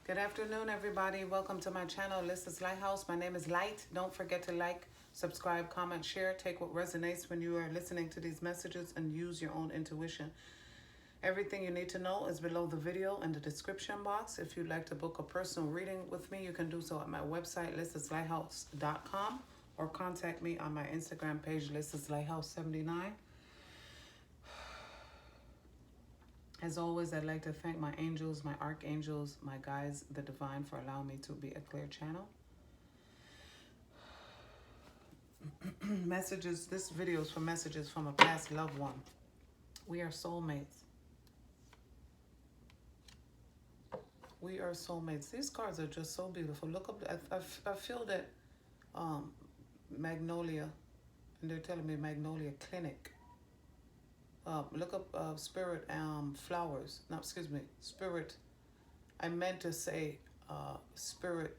Good afternoon, everybody. Welcome to my channel, 𝓂LISSA'S Lighthouse. My name is Light. Don't forget to like, subscribe, comment, share. Take what resonates when you are listening to these messages and use your own intuition. Everything you need to know is below the video in the description box. If you'd like to book a personal reading with me, you can do so at my website, 𝓂LISSA'sLighthouse.com, or contact me on my Instagram page, 𝓂LISSA'sLighthouse79. As always, I'd like to thank my angels, my archangels, my guides, the divine, for allowing me to be a clear channel. Messages, this video is for messages from a past loved one. We are soulmates. We are soulmates. These cards are just so beautiful. Look up, I feel that Magnolia, and they're telling me Magnolia Clinic. Look up spirit flowers. No, excuse me, spirit. I meant to say spirit.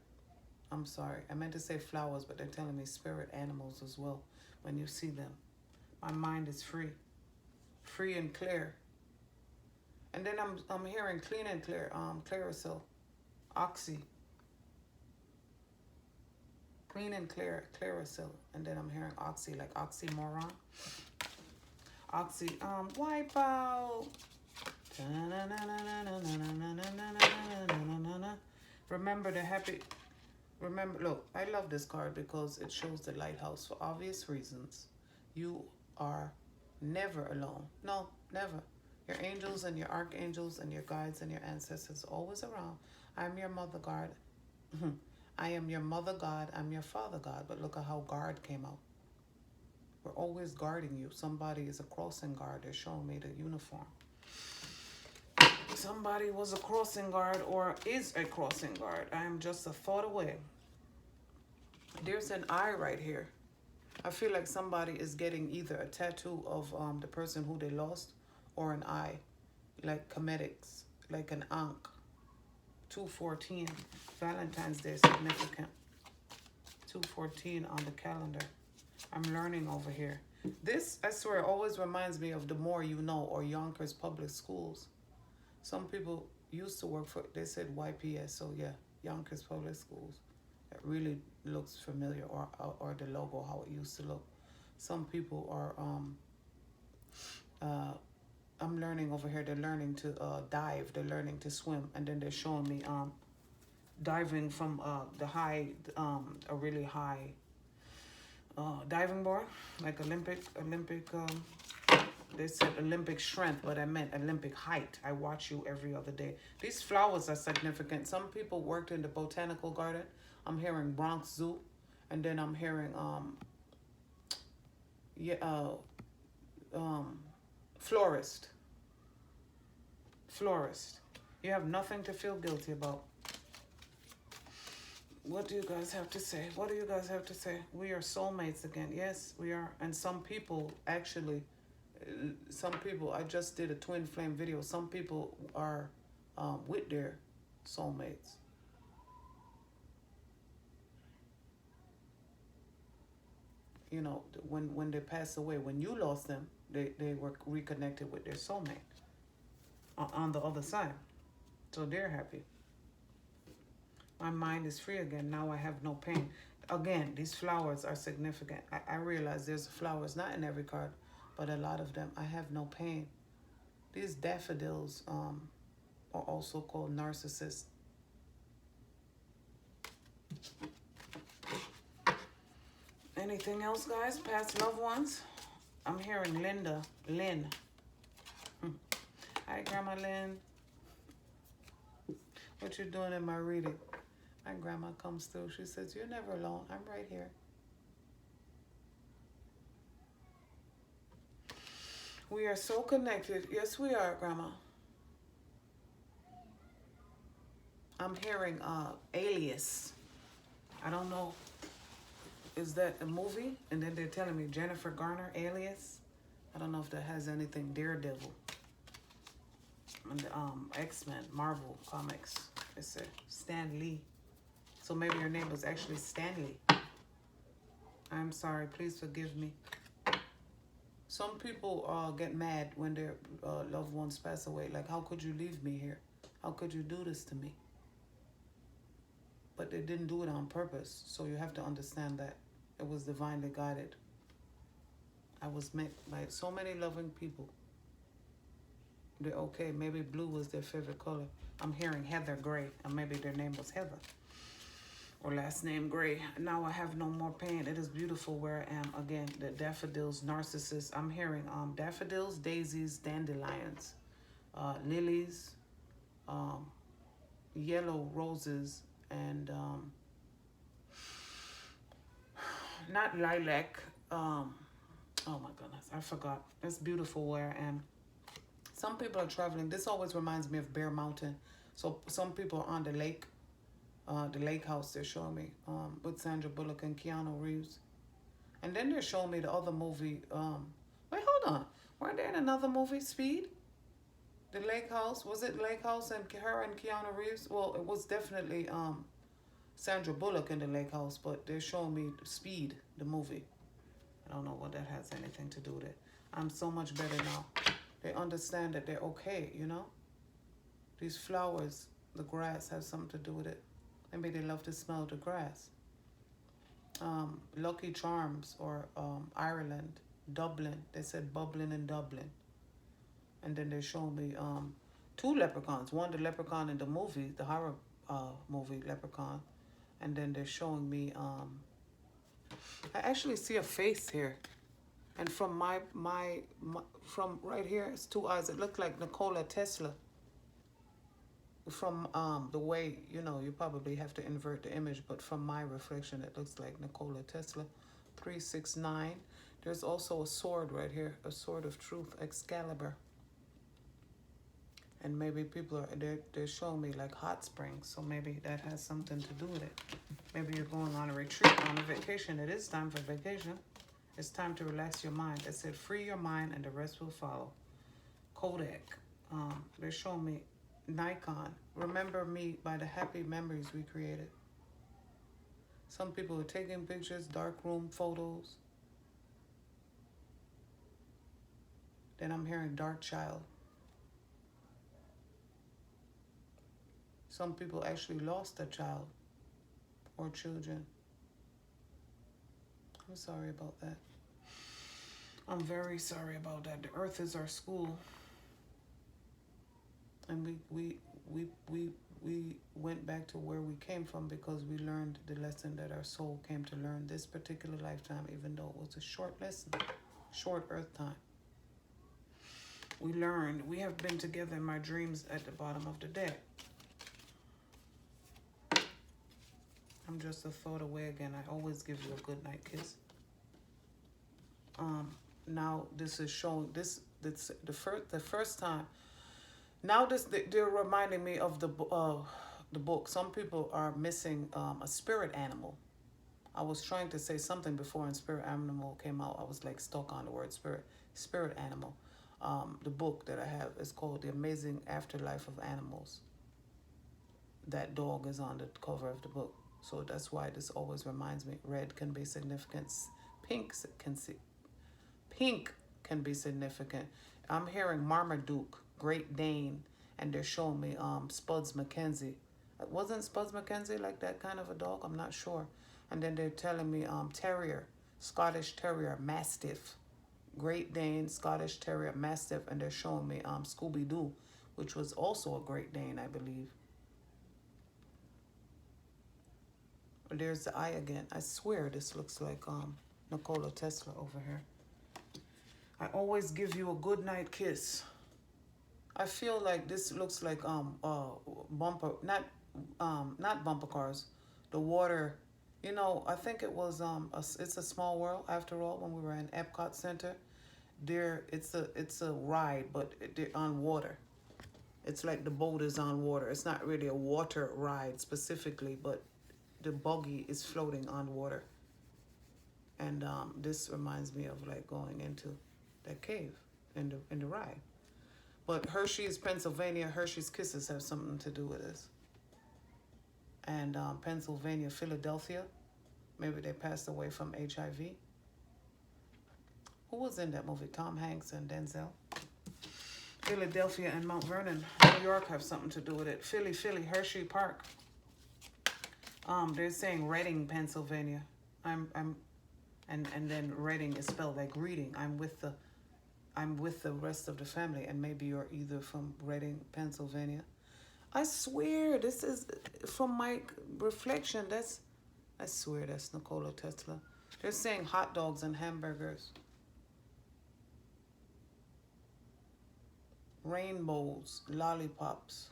I'm sorry. I meant to say flowers, but they're telling me spirit animals as well. When you see them, my mind is free, free and clear. And then I'm hearing clean and clear. Clarisil, oxy. Clean and clear, Clarisil. And then I'm hearing oxy, like oxymoron. Oxy, wipe out. Remember the happy. Remember, look, I love this card because it shows the lighthouse for obvious reasons. You are never alone. No, never. Your angels and your archangels and your guides and your ancestors are always around. I'm your mother God. I am your mother God. I'm your father God. But look at how guard came out. We're always guarding you. Somebody is a crossing guard. They're showing me the uniform. Somebody was a crossing guard or is a crossing guard. I am just a thought away. There's an eye right here. I feel like somebody is getting either a tattoo of the person who they lost or an eye, like comedics, like an ankh. 2/14, Valentine's Day, significant. 2/14 on the calendar. I'm learning over here. This, I swear, always reminds me of The More You Know or Yonkers Public Schools. Some people used to work for, they said YPS, so yeah, Yonkers Public Schools. It really looks familiar, or the logo, how it used to look. Some people are, I'm learning over here, they're learning to dive, they're learning to swim, and then they're showing me diving from the high, a really high diving board, like Olympic, they said Olympic strength, but I meant Olympic height. I watch you every other day. These flowers are significant. Some people worked in the botanical garden. I'm hearing Bronx Zoo, and then I'm hearing florist. You have nothing to feel guilty about. What do you guys have to say? What do you guys have to say? We are soulmates again. Yes, we are. And some people, actually, I just did a twin flame video. Some people are with their soulmates. You know, when they pass away, when you lost them, they were reconnected with their soulmate on the other side. So they're happy. My mind is free again. Now I have no pain. Again, these flowers are significant. I realize there's flowers, not in every card, but a lot of them. I have no pain. These daffodils are also called narcissists. Anything else, guys? Past loved ones? I'm hearing Lynn. Hi, Grandma Lynn. What you doing in my reading? My grandma comes through. She says, you're never alone. I'm right here. We are so connected. Yes, we are, Grandma. I'm hearing Alias. I don't know. Is that a movie? And then they're telling me Jennifer Garner, Alias. I don't know if that has anything. Daredevil. And X-Men, Marvel Comics. It's Stan Lee. So maybe your name was actually Stanley. I'm sorry. Please forgive me. Some people get mad when their loved ones pass away. Like, how could you leave me here? How could you do this to me? but they didn't do it on purpose. So you have to understand that it was divinely guided. I was met by so many loving people. They're okay. Maybe blue was their favorite color. I'm hearing Heather Gray, and maybe their name was Heather, or last name Gray. Now I have no more pain. It is beautiful where I am. Again, the daffodils, narcissus. I'm hearing daffodils, daisies, dandelions, lilies, yellow roses, and not lilac. Oh my goodness, I forgot. It's beautiful where I am. Some people are traveling. This always reminds me of Bear Mountain. So some people are on the lake house they're showing me, with Sandra Bullock and Keanu Reeves. And then they're showing me the other movie. Wait, hold on. Weren't they in another movie, Speed? The lake house? Was it Lake House and her and Keanu Reeves? Well, it was definitely Sandra Bullock in the lake house, but they're showing me Speed, the movie. I don't know what that has anything to do with it. I'm so much better now. They understand that they're okay, you know? These flowers, the grass has something to do with it. Maybe they love to smell the grass. Lucky Charms, or Ireland, Dublin. They said bubbling in Dublin. And then they showed me 2 leprechauns. One, the leprechaun in the movie, the horror movie Leprechaun. And then they're showing me, I actually see a face here. And from my from right here, it's 2 eyes. It looked like Nikola Tesla. From the way, you know, you probably have to invert the image, but from my reflection, it looks like Nikola Tesla. 369. There's also a sword right here, a sword of truth, Excalibur. And maybe people are, they're showing me like hot springs, so maybe that has something to do with it. Maybe you're going on a retreat, on a vacation. It is time for vacation. It's time to relax your mind. It said, free your mind and the rest will follow. Kodak. They're showing me Nikon. Remember me by the happy memories we created. Some people are taking pictures, darkroom photos. Then I'm hearing dark child. Some people actually lost a child or children. I'm sorry about that. I'm very sorry about that. The earth is our school. And we went back to where we came from because we learned the lesson that our soul came to learn this particular lifetime, even though it was a short lesson, short earth time. We learned. We have been together in my dreams at the bottom of the deck. I'm just a thought away again. I always give you a good night kiss. Now this is showing this the first time. Now they're reminding me of the book. Some people are missing a spirit animal. I was trying to say something before and spirit animal came out. I was like stuck on the word spirit animal. The book that I have is called The Amazing Afterlife of Animals. That dog is on the cover of the book. So that's why this always reminds me. Red can be significant. Pink can be significant. I'm hearing Marmaduke, Great Dane, and they're showing me Spuds MacKenzie. Wasn't Spuds MacKenzie like that kind of a dog? I'm not sure. And then they're telling me Terrier, Scottish Terrier, Mastiff, Great Dane, Scottish Terrier, Mastiff, and they're showing me Scooby-Doo, which was also a Great Dane, I believe. There's the eye again. I swear this looks like Nikola Tesla over here. I always give you a good night kiss. I feel like this looks like bumper, not bumper cars. The water, you know. I think it was It's a Small World after all. When we were in Epcot Center, it's a ride, but they're on water. It's like the boat is on water. It's not really a water ride specifically, but the buggy is floating on water. And this reminds me of like going into that cave in the ride. But Hershey's, Pennsylvania, Hershey's Kisses have something to do with this. And Pennsylvania, Philadelphia, maybe they passed away from HIV. Who was in that movie? Tom Hanks and Denzel. Philadelphia and Mount Vernon, New York have something to do with it. Philly, Hershey Park. They're saying Reading, Pennsylvania. I'm and then Reading is spelled like reading. I'm with the rest of the family, and maybe you're either from Reading, Pennsylvania. I swear this is from my reflection. I swear that's Nikola Tesla. They're saying hot dogs and hamburgers. Rainbows, lollipops.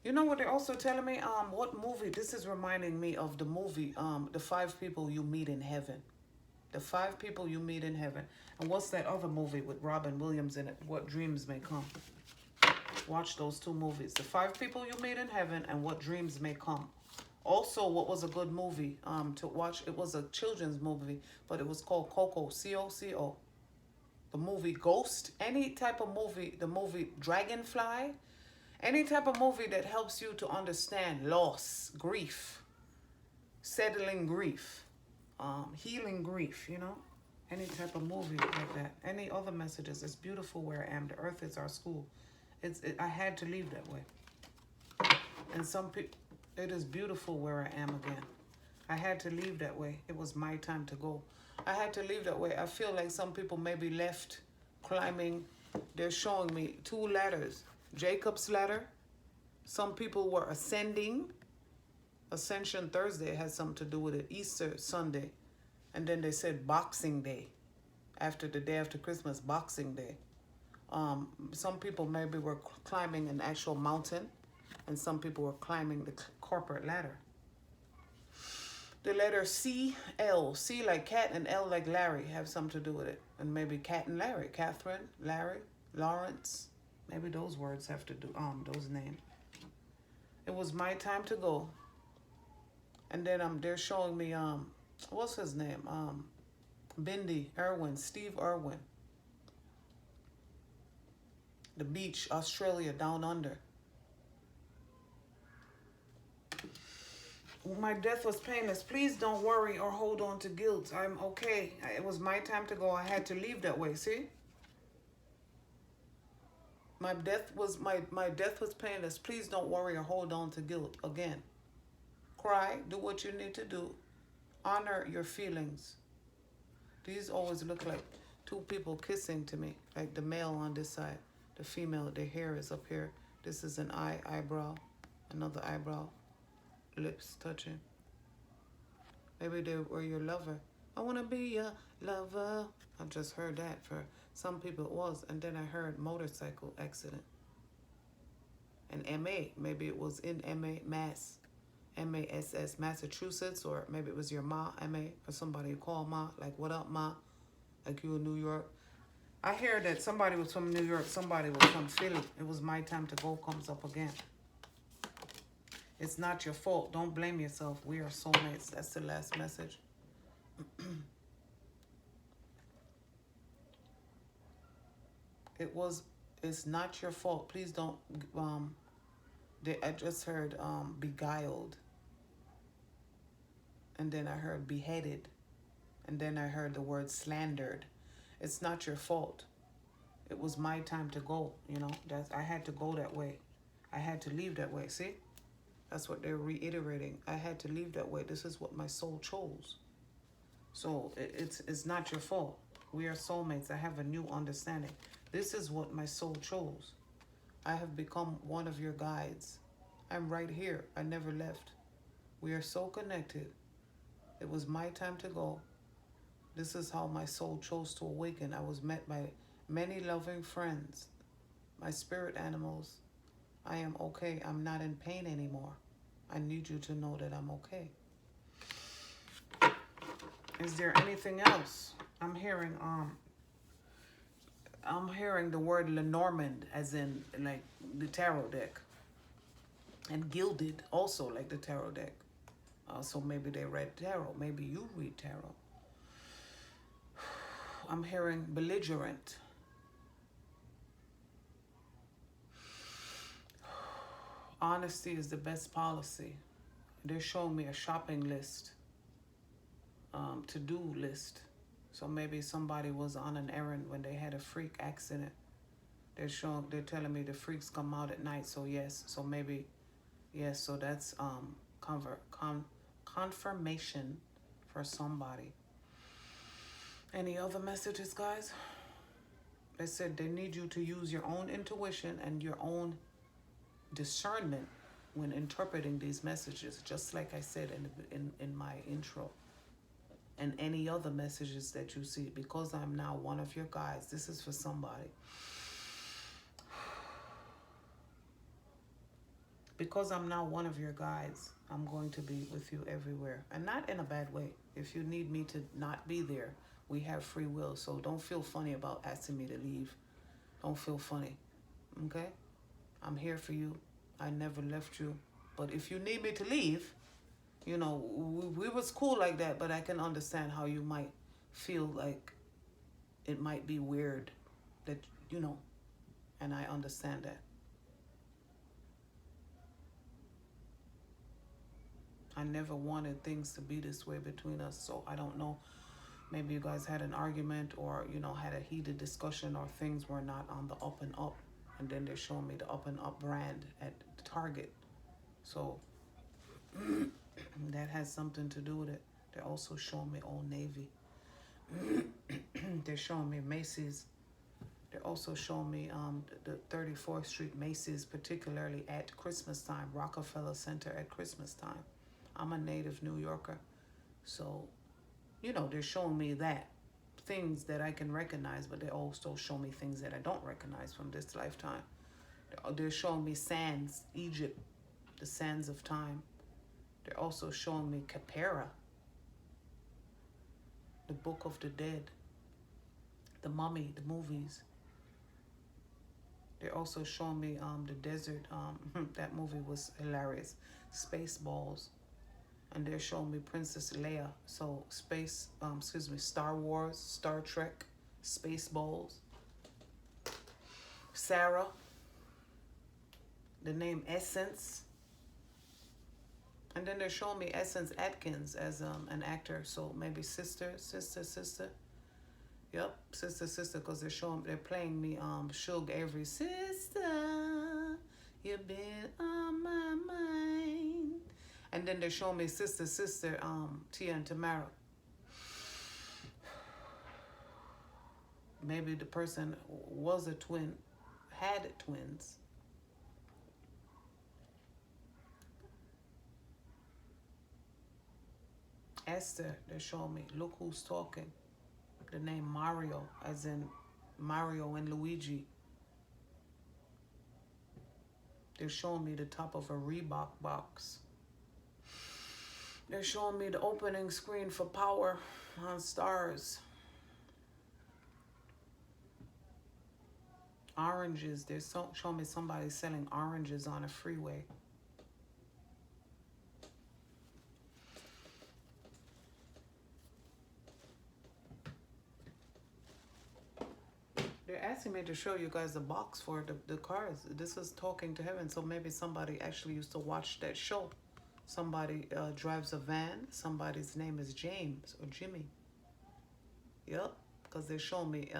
You know what they're also telling me? What movie? This is reminding me of the movie, The Five People You Meet in Heaven. The Five People You Meet in Heaven. And what's that other movie with Robin Williams in it? What Dreams May Come. Watch those two movies. The Five People You Meet in Heaven and What Dreams May Come. Also, what was a good movie to watch? It was a children's movie, but it was called Coco, C-O-C-O. The movie Ghost, any type of movie, the movie Dragonfly, any type of movie that helps you to understand loss, grief, settling grief, healing grief, you know? Any type of movie like that. Any other messages. It's beautiful where I am. The earth is our school. I had to leave that way. And some people, it is beautiful where I am again. I had to leave that way. It was my time to go. I had to leave that way. I feel like some people maybe left climbing. They're showing me 2 ladders. Jacob's ladder. Some people were ascending. Ascension Thursday has something to do with it. Easter Sunday. And then they said Boxing Day. After the day after Christmas, Boxing Day. Some people maybe were climbing an actual mountain. And some people were climbing the corporate ladder. The letter C, L. C like cat and L like Larry have something to do with it. And maybe Cat and Larry. Catherine, Larry, Lawrence. Maybe those words have to do, those names. It was my time to go. And then they're showing me, what's his name? Bindi, Irwin, Steve Irwin. The beach, Australia, down under. My death was painless. Please don't worry or hold on to guilt. I'm okay. It was my time to go. I had to leave that way. See? My death was painless. Please don't worry or hold on to guilt. Again. Cry. Do what you need to do. Honor your feelings. These always look like 2 people kissing to me. Like the male on this side. The female, their hair is up here. This is an eyebrow. Another eyebrow. Lips touching. Maybe they were your lover. I want to be your lover. I just heard that. For some people it was. And then I heard motorcycle accident. And MA. Maybe it was in MA, Mass. MASS, Massachusetts. Or maybe it was your Ma, MA. Or somebody you call Ma. Like, what up, Ma? Like you in New York. I hear that somebody was from New York. Somebody was from Philly. It was my time to go comes up again. It's not your fault. Don't blame yourself. We are soulmates. That's the last message. It's not your fault. Please don't, I just heard beguiled. And then I heard beheaded. And then I heard the word slandered. It's not your fault. It was my time to go, you know. I had to go that way. I had to leave that way. See? That's what they're reiterating. I had to leave that way. This is what my soul chose. So it's not your fault. We are soulmates. I have a new understanding. This is what my soul chose. I have become one of your guides. I'm right here. I never left. We are so connected. It was my time to go. This is how my soul chose to awaken. I was met by many loving friends, my spirit animals. I am okay. I'm not in pain anymore. I need you to know that I'm okay. Is there anything else? I'm hearing the word Lenormand as in like the tarot deck. And gilded also like the tarot deck. So maybe they read tarot. Maybe you read tarot. I'm hearing belligerent. Honesty is the best policy. They're showing me a shopping list, to-do list. So maybe somebody was on an errand when they had a freak accident. They're telling me the freaks come out at night. So yes, so maybe, yes, so that's confirmation for somebody. Any other messages, guys? They said they need you to use your own intuition and your own discernment when interpreting these messages, just like I said in my intro. And any other messages that you see, because I'm now one of your guides. This is for somebody. Because I'm now one of your guides, I'm going to be with you everywhere. And not in a bad way. If you need me to not be there, we have free will. So don't feel funny about asking me to leave. Don't feel funny. Okay? I'm here for you. I never left you. But if you need me to leave, you know, we was cool like that, but I can understand how you might feel like it might be weird that, you know, and I understand that. I never wanted things to be this way between us, so I don't know. Maybe you guys had an argument or, you know, had a heated discussion or things were not on the up and up. And then they're showing me the up and up brand at Target. So that has something to do with it. They're also showing me Old Navy. They're showing me Macy's. They're also showing me the 34th Street Macy's, particularly at Christmas time, Rockefeller Center at Christmas time. I'm a native New Yorker. So, you know, they're showing me that. Things that I can recognize, but they also show me things that I don't recognize from this lifetime. They're showing me sands, Egypt, the sands of time. They're also showing me Capera, the Book of the Dead, the Mummy, the movies. They're also showing me the desert. That movie was hilarious. Spaceballs. And they're showing me Princess Leia. So Star Wars, Star Trek, Spaceballs. Sarah. The name Essence. And then they're showing me Essence Atkins as an actor. So maybe sister. Yep, sister, because they're playing me Suge Avery. Sister, you've been on my mind. And then they're showing me sister, Tia and Tamara. Maybe the person was a twin, had twins. Esther, they're showing me, look who's talking. The name Mario, as in Mario and Luigi. They're showing me the top of a Reebok box. They're showing me the opening screen for Power on Stars. Oranges. They're showing me somebody selling oranges on a freeway. They're asking me to show you guys the box for the cars. This is Talking to Heaven, so maybe somebody actually used to watch that show. Somebody drives a van. Somebody's name is James or Jimmy. Yep, because they're showing me,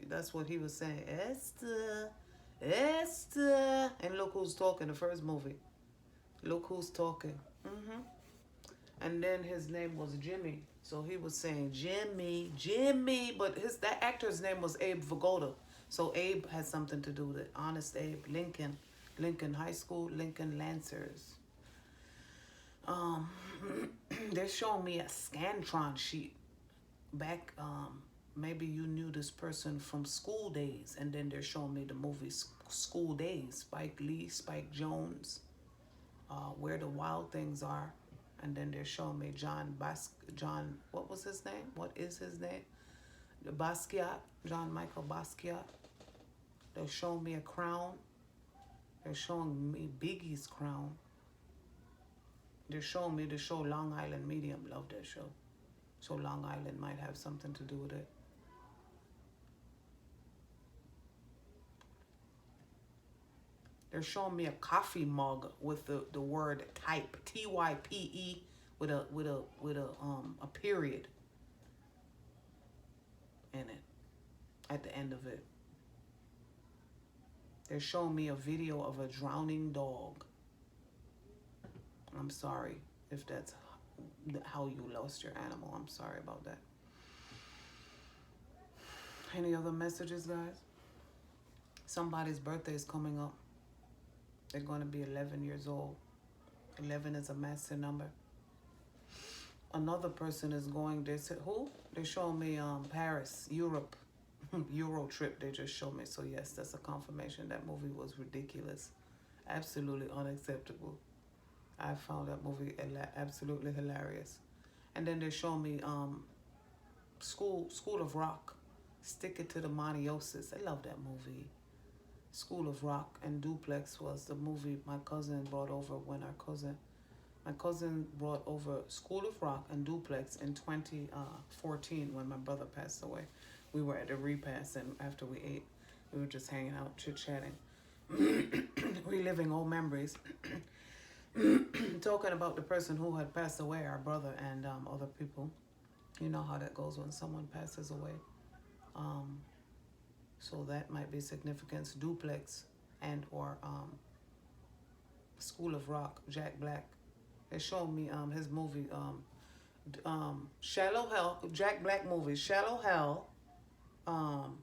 that's what he was saying. Esther. And look who's talking, the first movie. Look who's talking. And then his name was Jimmy. So he was saying, Jimmy. But that actor's name was Abe Vigoda. So Abe has something to do with it. Honest Abe. Lincoln High School, Lincoln Lancers. They're showing me a Scantron sheet. Back, maybe you knew this person from School Days. And then they're showing me the movie School Days. Spike Lee, Spike Jones. Where the Wild Things Are. And then they're showing me John, what was his name? What is his name? Basquiat, John Michael Basquiat. They're showing me a crown. They're showing me Biggie's crown. They're showing me the show Long Island Medium. Love that show. So Long Island might have something to do with it. They're showing me a coffee mug with the word type, TYPE, with a period in it at the end of it. They're showing me a video of a drowning dog. I'm sorry if that's how you lost your animal. I'm sorry about that. Any other messages, guys? Somebody's birthday is coming up. They're going to be 11 years old. 11 is a master number. Another person is going, they said, who? They showed me Paris, Europe. Euro trip, they just showed me. So yes, that's a confirmation. That movie was ridiculous. Absolutely unacceptable. I found that movie absolutely hilarious. And then they showed me School of Rock. Stick It to the Moniosis. I love that movie. School of Rock and Duplex was the movie my cousin brought over when my cousin brought over School of Rock and Duplex in 2014 when my brother passed away. We were at a repast, and after we ate, we were just hanging out, chit-chatting, reliving old memories, talking about the person who had passed away, our brother, and other people. You know how that goes when someone passes away. So that might be significance. Duplex and or School of Rock, Jack Black. They showed me his movie, Shallow Hell, Jack Black movie, Shallow Hell.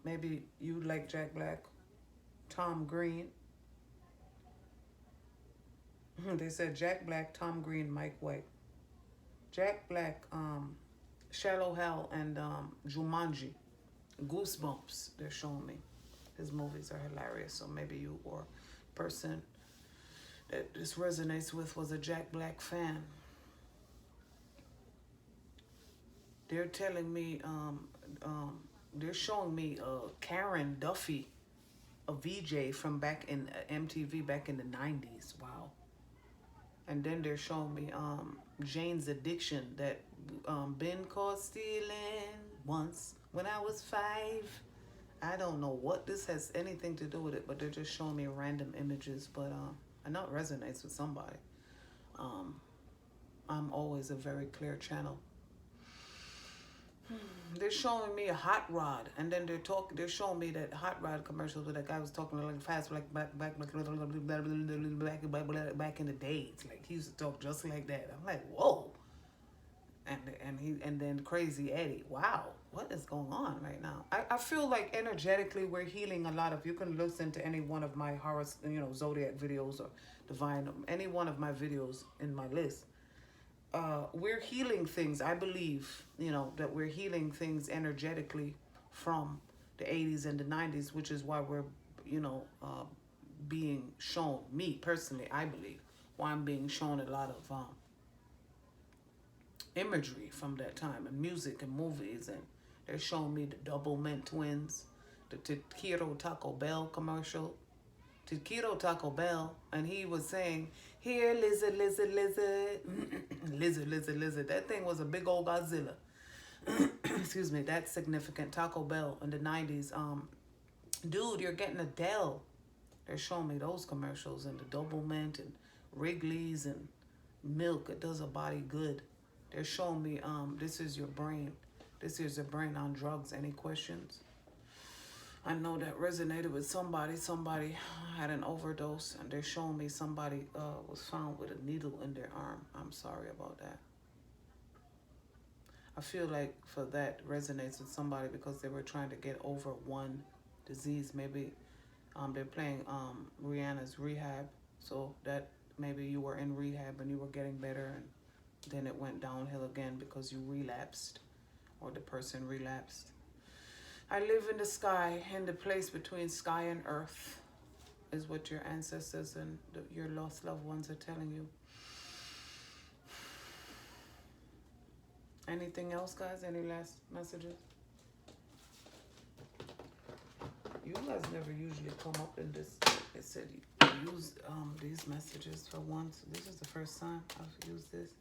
Maybe you like Jack Black. Tom Green. They said Jack Black, Tom Green, Mike White. Jack Black, Shallow Hell, and Jumanji. Goosebumps, they're showing me. His movies are hilarious, so maybe you or person that this resonates with was a Jack Black fan. They're telling me, they're showing me Karen Duffy, a VJ from back in MTV back in the 90s. Wow. And then they're showing me Jane's Addiction, that been caught stealing once when I was 5. I don't know what this has anything to do with it, but they're just showing me random images. But I know it resonates with somebody. I'm always a very clear channel. They're showing me a hot rod, and then they're showing me that hot rod commercials where that guy was talking like fast, like back in the days. Like he used to talk just like that. I'm like, whoa. And then Crazy Eddie. Wow, what is going on right now? I feel like energetically we're healing a lot of. You can listen to any one of my horror, Zodiac videos or Divine, any one of my videos in my list. We're healing things. I believe, that we're healing things energetically from the 80s and the 90s, which is why we're, being shown, me personally, I believe, why I'm being shown a lot of imagery from that time and music and movies. And they're showing me the Double Mint Twins, the Taquito Taco Bell commercial. Taquito Taco Bell, and he was saying, here, lizard, lizard, lizard, lizard, lizard, lizard. That thing was a big old Godzilla. Excuse me, that's significant. Taco Bell in the 90s. Dude, you're getting Adele. They're showing me those commercials and the Double Mint and Wrigley's and milk. It does a body good. They're showing me, this is your brain. This is your brain on drugs. Any questions? I know that resonated with somebody. Somebody had an overdose, and they're showing me somebody was found with a needle in their arm. I'm sorry about that. I feel like for that resonates with somebody because they were trying to get over one disease. Maybe they're playing Rihanna's Rehab, so that maybe you were in rehab and you were getting better, and then it went downhill again because you relapsed, or the person relapsed. I live in the sky, in the place between sky and earth, is what your ancestors and your lost loved ones are telling you. Anything else, guys? Any last messages? You guys never usually come up in this. It said you use these messages for once. This is the first time I've used this.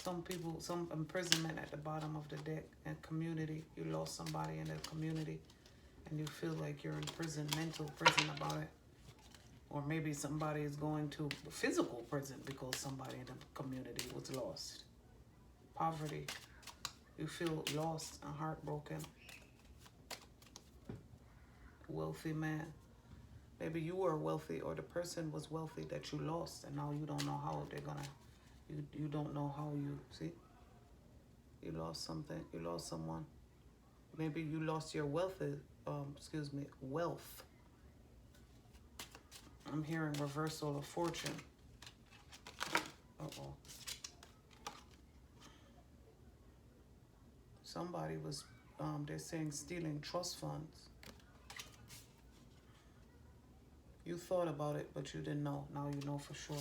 Some people, some imprisonment at the bottom of the deck and community. You lost somebody in the community and you feel like you're in prison, mental prison about it. Or maybe somebody is going to physical prison because somebody in the community was lost. Poverty. You feel lost and heartbroken. Wealthy man. Maybe you were wealthy, or the person was wealthy that you lost, and now you don't know how they're gonna. You don't know how you see. You lost something. You lost someone. Maybe you lost your wealth. Excuse me, wealth. I'm hearing reversal of fortune. Uh-oh. Somebody was, they're saying, stealing trust funds. You thought about it, but you didn't know. Now you know for sure.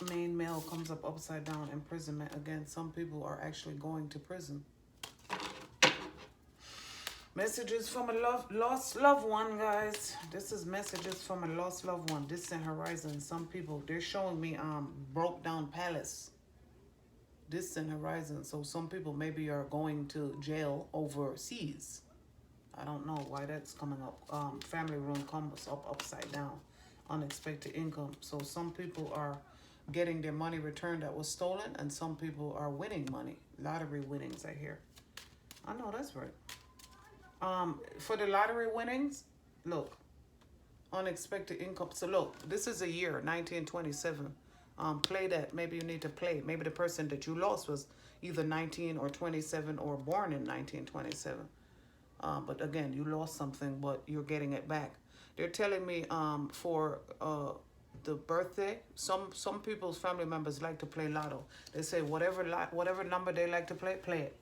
Main male comes up upside down, imprisonment. Again, some people are actually going to prison. Messages from a lost loved one, guys. This is messages from a lost loved one. Distant horizon. Some people, they're showing me broke down palace. Distant horizon. So some people maybe are going to jail overseas. I don't know why that's coming up. Family room comes up upside down. Unexpected income. So some people are getting their money returned that was stolen, and some people are winning money. Lottery winnings, I hear. I know that's right. For the lottery winnings, look, unexpected income. So look, this is a year, 1927. Play that. Maybe you need to play. Maybe the person that you lost was either 19 or 27 or born in 1927. But again, you lost something, but you're getting it back. They're telling me for the birthday, some people's family members like to play lotto. They say whatever number they like to play it.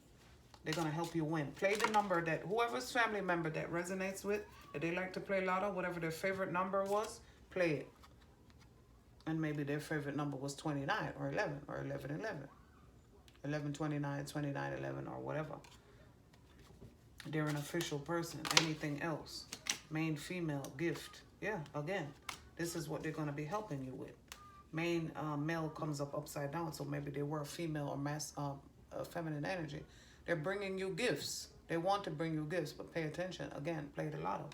They're going to help you win. Play the number that whoever's family member that resonates with, that they like to play lotto, whatever their favorite number was, play it. And maybe their favorite number was 29 or 11 or 11, 11. 11, 29, 29, 11 or whatever. They're an official person. Anything else. Main female gift. Yeah, again, this is what they're going to be helping you with. Main male comes up upside down, so maybe they were female or feminine energy. They're bringing you gifts. They want to bring you gifts, but pay attention. Again, play the lotto.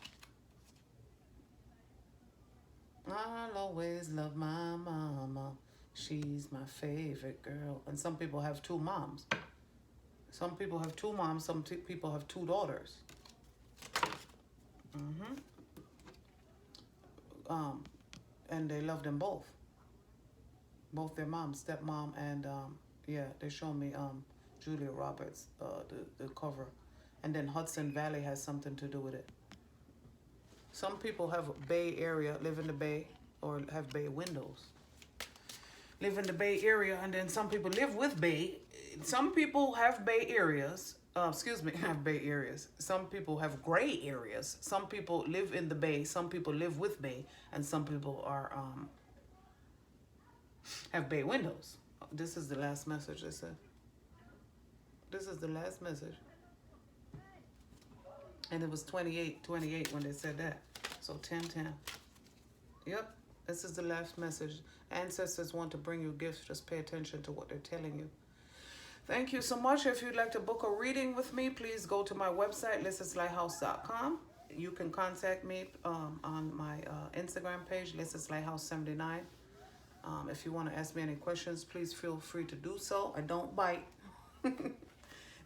I'll always love my mama. She's my favorite girl. And some people have two moms. Some people have two moms. Some people have two daughters. And they love them both. Both their moms, stepmom, and yeah, they show me Julia Roberts, the cover. And then Hudson Valley has something to do with it. Some people have Bay Area, live in the Bay, or have Bay windows. Live in the Bay Area, and then some people live with Bay. Some people have Bay areas. Have Bay areas. Some people have gray areas. Some people live in the Bay. Some people live with Bay, and some people are have Bay windows. This is the last message they said. This is the last message. And it was 28 when they said that. So 10-10. Yep, this is the last message. Ancestors want to bring you gifts. Just pay attention to what they're telling you. Thank you so much. If you'd like to book a reading with me, please go to my website, @Lissa'sLighthouse.com. You can contact me on my Instagram page, Lissa'sLighthouse79. If you want to ask me any questions, please feel free to do so. I don't bite.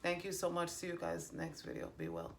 Thank you so much. See you guys next video. Be well.